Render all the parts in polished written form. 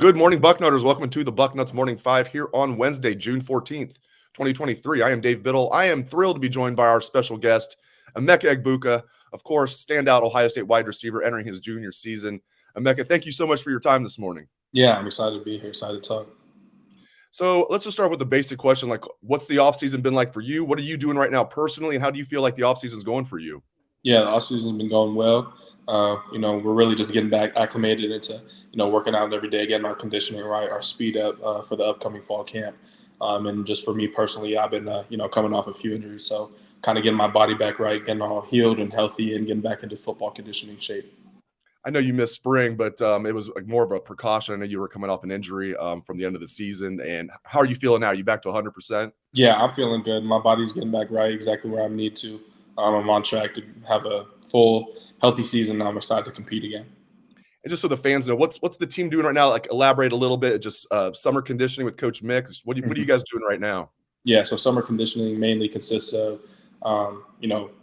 Good morning, Bucknutters. Welcome to the Bucknuts Morning 5 here on Wednesday, June 14th, 2023. I am Dave Biddle. I am thrilled to be joined by our special guest, Emeka Egbuka, of course, standout Ohio State wide receiver entering his junior season. Emeka, thank you so much for your time this morning. Yeah, I'm excited to be here, excited to talk. So let's just start with the basic question, like what's the offseason been like for you? What are you doing right now personally, and how do you feel like the offseason is going for you? Yeah, the offseason's been going well. We're really just getting back acclimated into, working out every day, getting our conditioning right, our speed up for the upcoming fall camp. And just for me personally, I've been, coming off a few injuries. So kind of getting my body back right, getting all healed and healthy and getting back into football conditioning shape. I know you missed spring, but it was like more of a precaution. I know you were coming off an injury from the end of the season. And how are you feeling now? Are you back to 100%? Yeah, I'm feeling good. My body's getting back right, exactly where I need to. I'm on track to have a full, healthy season. Now I'm excited to compete again. And just so the fans know, what's the team doing right now? Like, elaborate a little bit. Just summer conditioning with Coach Mick. What are you guys doing right now? Yeah, so summer conditioning mainly consists of,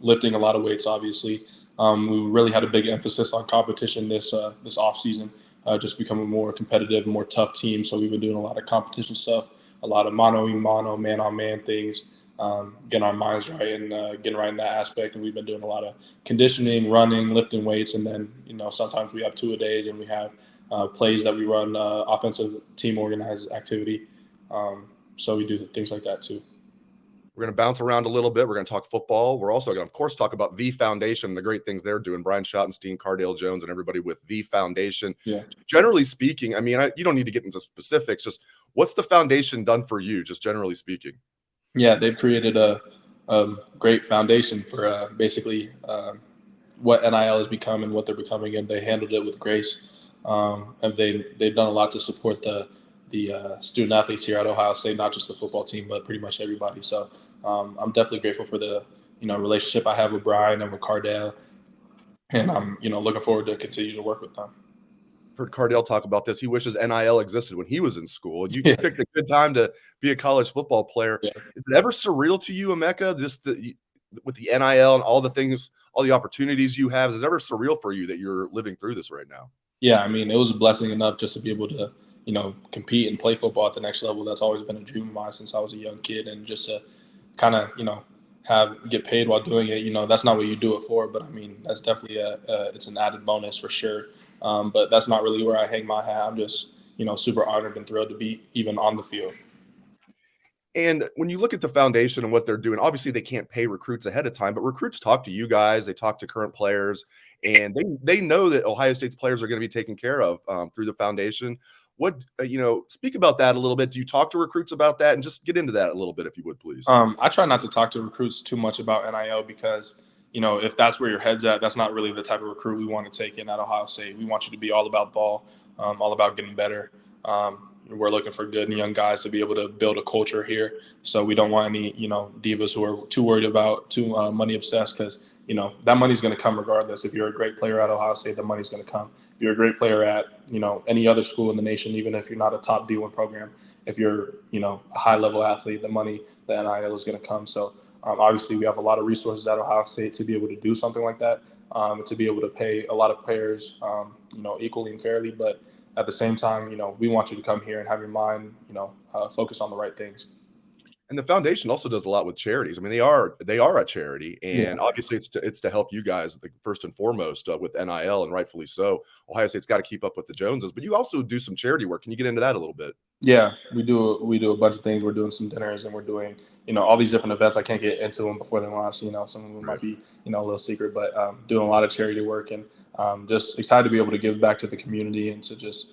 lifting a lot of weights. Obviously, we really had a big emphasis on competition this off season, just becoming a more competitive, more tough team. So we've been doing a lot of competition stuff, a lot of mano a mano, man on man things, getting our minds right and getting right in that aspect. And we've been doing a lot of conditioning, running, lifting weights, and then sometimes we have two-a-days and we have plays that we run, offensive team organized activity. So we do things like that too. We're going to bounce around a little bit. We're going to talk football. We're also going to, of course, talk about the Foundation and the great things they're doing. Brian Schottenstein, Cardale Jones, and everybody with the Foundation. Yeah. Generally speaking, I mean, you don't need to get into specifics. Just what's the Foundation done for you, just generally speaking? Yeah, they've created a great foundation for basically what NIL has become and what they're becoming, and they handled it with grace. And they've done a lot to support the student athletes here at Ohio State, not just the football team, but pretty much everybody. So I'm definitely grateful for the relationship I have with Brian and with Cardale, and I'm looking forward to continue to work with them. Heard Cardale talk about this. He wishes NIL existed when he was in school. You picked a good time to be a college football player. Yeah. Is it ever surreal to you, Emeka, just with the NIL and all the things, all the opportunities you have? Is it ever surreal for you that you're living through this right now? Yeah, I mean, it was a blessing enough just to be able to, compete and play football at the next level. That's always been a dream of mine since I was a young kid, and just to kind of, get paid while doing it. That's not what you do it for, but I mean, that's definitely it's an added bonus for sure. But that's not really where I hang my hat. I'm just, super honored and thrilled to be even on the field. And when you look at the Foundation and what they're doing, obviously they can't pay recruits ahead of time, but recruits talk to you guys, they talk to current players, and they know that Ohio State's players are going to be taken care of through the Foundation. What, speak about that a little bit. Do you talk to recruits about that? And just get into that a little bit, if you would, please. I try not to talk to recruits too much about NIL because, if that's where your head's at, that's not really the type of recruit we want to take in at Ohio State. We want you to be all about ball, all about getting better. We're looking for good and young guys to be able to build a culture here. So we don't want any, divas who are too worried about, too money obsessed, because, that money's going to come regardless. If you're a great player at Ohio State, the money's going to come. If you're a great player at, any other school in the nation, even if you're not a top D1 program, if you're, a high level athlete, the money, the NIL is going to come. So obviously we have a lot of resources at Ohio State to be able to do something like that, to be able to pay a lot of players, equally and fairly. But at the same time, we want you to come here and have your mind, focus on the right things. And the Foundation also does a lot with charities. I mean, they are a charity, and obviously it's to help you guys, like, first and foremost, with NIL, and rightfully so. Ohio State's got to keep up with the Joneses, but you also do some charity work. Can you get into that a little bit? Yeah, we do a bunch of things. We're doing some dinners, and we're doing, all these different events. I can't get into them before they launch. Some of them might be, a little secret, but doing a lot of charity work, and just excited to be able to give back to the community and to just,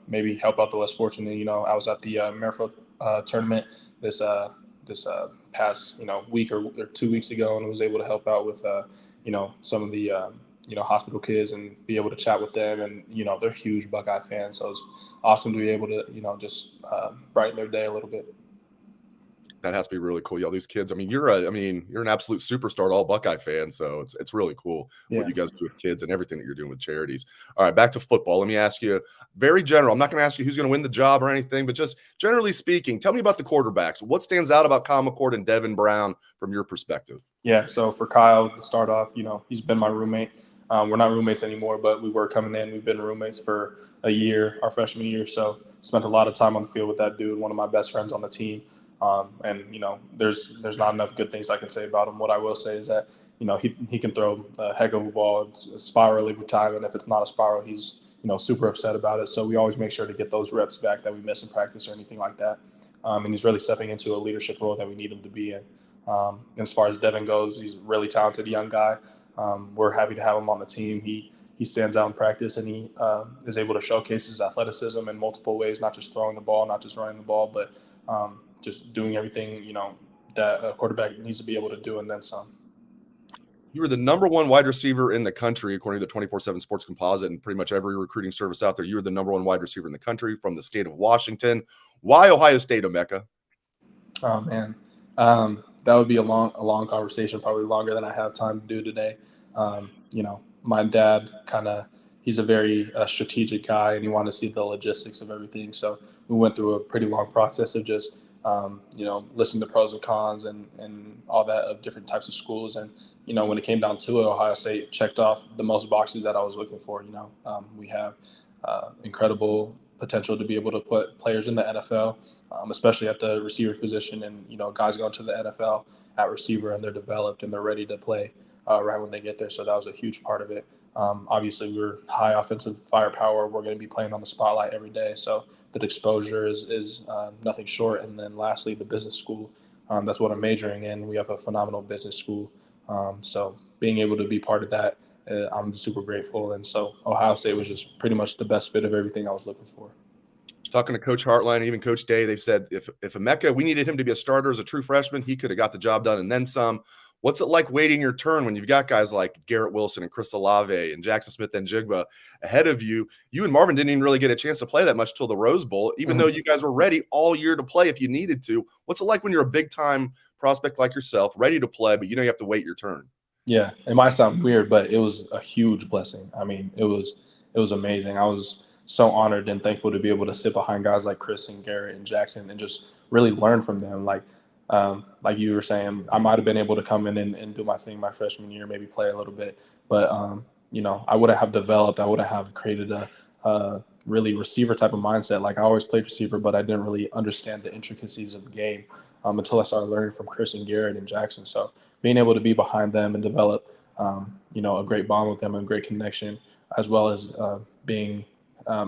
maybe help out the less fortunate. I was at the Merrifield tournament this past, week or 2 weeks ago, and was able to help out with, some of the, hospital kids and be able to chat with them. And, they're huge Buckeye fans. So it's awesome to be able to, just brighten their day a little bit. That has to be really cool. All these kids. I mean, you're an absolute superstar, all Buckeye fan. So it's really cool what you guys do with kids and everything that you're doing with charities. All right, back to football. Let me ask you, very general. I'm not going to ask you who's going to win the job or anything, but just generally speaking, tell me about the quarterbacks. What stands out about Kyle McCord and Devin Brown from your perspective? Yeah. So for Kyle, to start off, he's been my roommate We're not roommates anymore, but we were coming in. We've been roommates for a year, our freshman year. So spent a lot of time on the field with that dude, one of my best friends on the team. And there's not enough good things I can say about him. What I will say is that he can throw a heck of a ball. It's a spiral every time, and if it's not a spiral, he's super upset about it. So we always make sure to get those reps back that we miss in practice or anything like that. And he's really stepping into a leadership role that we need him to be in. And as far as Devin goes, he's a really talented young guy. We're happy to have him on the team. He stands out in practice, and he is able to showcase his athleticism in multiple ways, not just throwing the ball, not just running the ball, but just doing everything that a quarterback needs to be able to do, and then some. You were the number one wide receiver in the country, according to the 24/7 Sports Composite, and pretty much every recruiting service out there. You were the number one wide receiver in the country from the state of Washington. Why Ohio State, Emeka? Oh man, that would be a long conversation, probably longer than I have time to do today. My dad he's a very strategic guy, and he wanted to see the logistics of everything. So we went through a pretty long process of just listening to pros and cons and all that of different types of schools. And when it came down to it, Ohio State checked off the most boxes that I was looking for. We have incredible potential to be able to put players in the NFL, especially at the receiver position. And, guys go into the NFL at receiver and they're developed and they're ready to play right when they get there. So that was a huge part of it. Obviously, we're high offensive firepower. We're going to be playing on the spotlight every day. So that exposure is nothing short. And then lastly, the business school. That's what I'm majoring in. We have a phenomenal business school. So being able to be part of that, I'm super grateful. And so Ohio State was just pretty much the best fit of everything I was looking for. Talking to Coach Hartline, even Coach Day, they said if Emeka, we needed him to be a starter as a true freshman, he could have got the job done and then some. What's it like waiting your turn when you've got guys like Garrett Wilson and Chris Olave and Jackson Smith and Jigba ahead of you? You and Marvin didn't even really get a chance to play that much till the Rose Bowl, even though you guys were ready all year to play if you needed to. What's it like when you're a big-time prospect like yourself, ready to play, but you have to wait your turn? Yeah, it might sound weird, but it was a huge blessing. I mean, it was amazing. I was so honored and thankful to be able to sit behind guys like Chris and Garrett and Jackson and just really learn from them. Like you were saying, I might have been able to come in and do my thing my freshman year, maybe play a little bit, but I would have developed. I would have created a really receiver type of mindset. Like I always played receiver, but I didn't really understand the intricacies of the game until I started learning from Chris and Garrett and Jackson. So being able to be behind them and develop, a great bond with them and great connection, as well as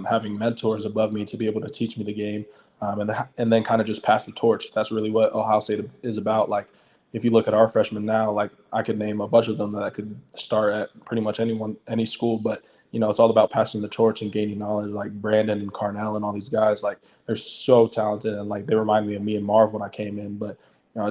having mentors above me to be able to teach me the game, and then kind of just pass the torch. That's really what Ohio State is about. Like if you look at our freshmen now, like I could name a bunch of them that I could start at pretty much any school, but it's all about passing the torch and gaining knowledge. Like Brandon and Carnell and all these guys, like they're so talented, and like they remind me of me and Marv when I came in. But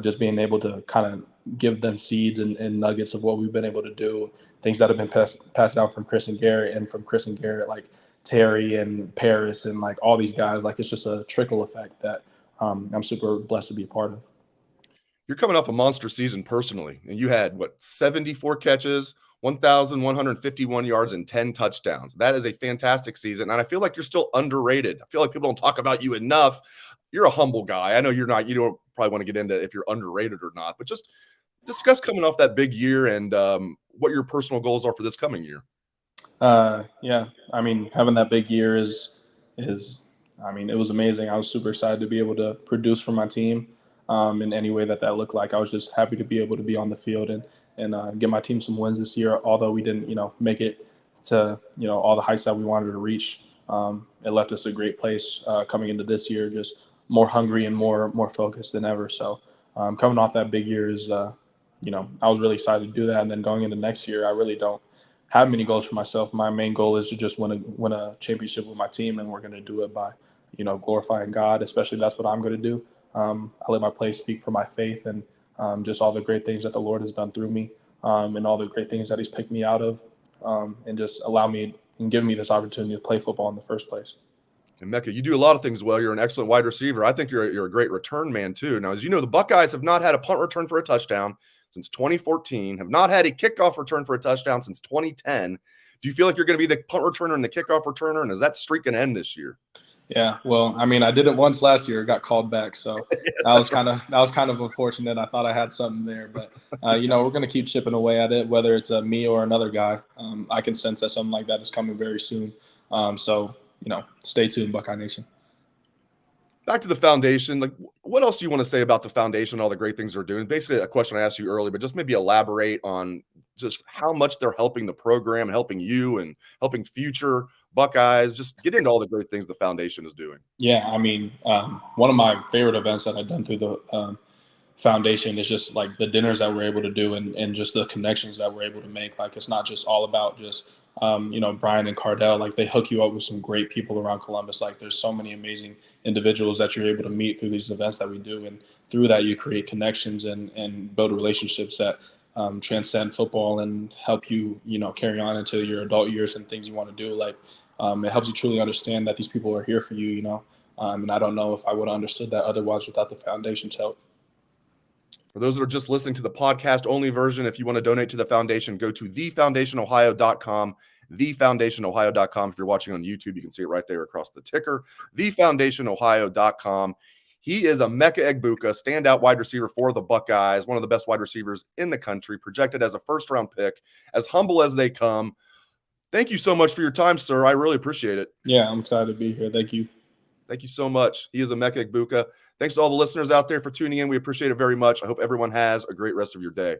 just being able to kind of give them seeds and nuggets of what we've been able to do, things that have been passed down from Chris and Garrett, and from Chris and Garrett, like Terry and Paris and like all these guys. Like it's just a trickle effect that I'm super blessed to be a part of. You're coming off a monster season personally, and you had 74 catches, 1,151 yards, and 10 touchdowns. That is a fantastic season, and I feel like you're still underrated. I feel like people don't talk about you enough. You're a humble guy. I know you're not. You don't probably want to get into if you're underrated or not, but just discuss coming off that big year and what your personal goals are for this coming year. Yeah, I mean, having that big year it was amazing. I was super excited to be able to produce for my team. In any way that looked like. I was just happy to be able to be on the field and get my team some wins this year, although we didn't, make it to, all the heights that we wanted to reach. It left us a great place coming into this year, just more hungry and more focused than ever. So coming off that big year is, I was really excited to do that. And then going into next year, I really don't have many goals for myself. My main goal is to just win a championship with my team, and we're going to do it by, glorifying God, especially that's what I'm going to do. I let my play speak for my faith and just all the great things that the Lord has done through me and all the great things that he's picked me out of and just allow me and give me this opportunity to play football in the first place. And Emeka, you do a lot of things well. You're an excellent wide receiver. I think you're a great return man too. Now, as you know, the Buckeyes have not had a punt return for a touchdown since 2014, have not had a kickoff return for a touchdown since 2010. Do you feel like you're going to be the punt returner and the kickoff returner, and is that streak going to end this year? Yeah, well, I mean, I did it once last year, got called back, so Yes, that's right. that was kind of unfortunate. I thought I had something there, but we're going to keep chipping away at it, whether it's me or another guy. I can sense that something like that is coming very soon. So stay tuned, Buckeye Nation. Back to the foundation. Like, what else do you want to say about the foundation, all the great things they're doing? Basically, a question I asked you earlier, but just maybe elaborate on just how much they're helping the program, helping you, and helping future Buckeyes. Just get into all the great things the foundation is doing. Yeah, I mean, one of my favorite events that I've done through the foundation is just like the dinners that we're able to do and just the connections that we're able to make. Like, it's not just all about just Brian and Cardell. Like, they hook you up with some great people around Columbus. Like, there's so many amazing individuals that you're able to meet through these events that we do, and through that you create connections and build relationships that transcend football and help you carry on into your adult years and things you want to do. Like, it helps you truly understand that these people are here for you. And I don't know if I would have understood that otherwise without the foundation's help. For those that are just listening to the podcast only version, if you want to donate to the foundation, go to thefoundationohio.com, thefoundationohio.com. If you're watching on YouTube, you can see it right there across the ticker, thefoundationohio.com. He is Emeka Egbuka, standout wide receiver for the Buckeyes, one of the best wide receivers in the country, projected as a first-round pick, as humble as they come. Thank you so much for your time, sir. I really appreciate it. Yeah, I'm excited to be here. Thank you. Thank you so much. He is Emeka Egbuka. Thanks to all the listeners out there for tuning in. We appreciate it very much. I hope everyone has a great rest of your day.